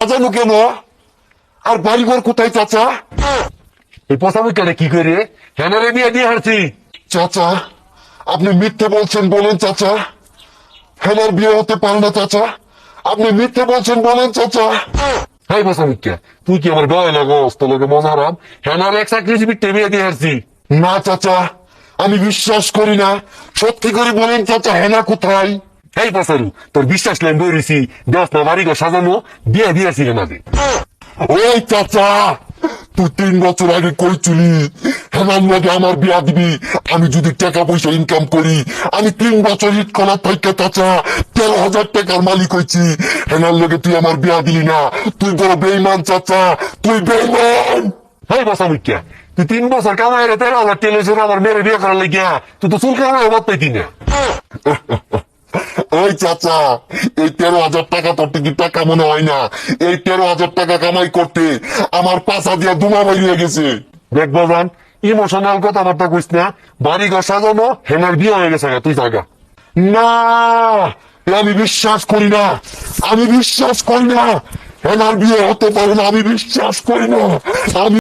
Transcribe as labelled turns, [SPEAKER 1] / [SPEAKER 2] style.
[SPEAKER 1] সাজানো কেন? আর বাড়িঘর কোথায় চাচা?
[SPEAKER 2] এই পচামিকালে কি করে হেনারে বিয়ে দিয়ে হারছি।
[SPEAKER 1] চাচা আপনি মিথ্যে বলছেন, বলেন চাচা। হেনার বিয়ে হতে পারে না চাচা, আপনি মিথ্যে বলছেন, বলেন চাচা।
[SPEAKER 2] হাই পচামিকা, তুই কি আমার গায়ে লাগস? তোর লগে মজা হারাম। হেনার এক চাকরি বিয়ে দিয়ে হারছি।
[SPEAKER 1] না চাচা, আমি বিশ্বাস করি না। সত্যি করে বলেন চাচা, হেনা কোথায়?
[SPEAKER 2] এই পচারু, তোর বিশ্বাস লাইন বইছি, দেশ না বাড়ি ঘর সাজানো, বিয়ে দিয়েছি হেনারে।
[SPEAKER 1] ওই চাচা, তুই 3 বছর আগে কইছিলি হেনার লগে আমার বিয়া দিবি। আমি যদি টাকা পয়সা ইনকাম করি, আমি 3 বছর ইট করা থেকে চাচা 13,000 টাকার মালিক হয়েছি। হেনার লগে তুই আমার বিয়া দিলি না, তুই বড় বেইমান চাচা, তুই বেইমান।
[SPEAKER 2] হাই পচামিকা, তুই 3 বছর কামাই রে 13,000 টেলেছেন আমার মেয়ের বিয়ে করার লাগিয়া। তুই তো চুল কামাই বাদ পাইতি না।
[SPEAKER 1] ওই চাচা, এই 13,000 টাকা তোর কি টাকা মনে হয় না? এই 13,000 টাকা কামাই করতে আমার পাশা দিয়া দুমা বাইরে গেছে।
[SPEAKER 2] দেখ বাজান, ইমোশনাল কথাবার্তা কইস না। বাড়ি ঘর সাজানো, হেনার বিয়ে হয়ে গেছে, তুই জায়গা।
[SPEAKER 1] না, আমি বিশ্বাস করি না, আমি বিশ্বাস করি না। হেনার বিয়ে হতে পারে না, আমি বিশ্বাস করি না। আমি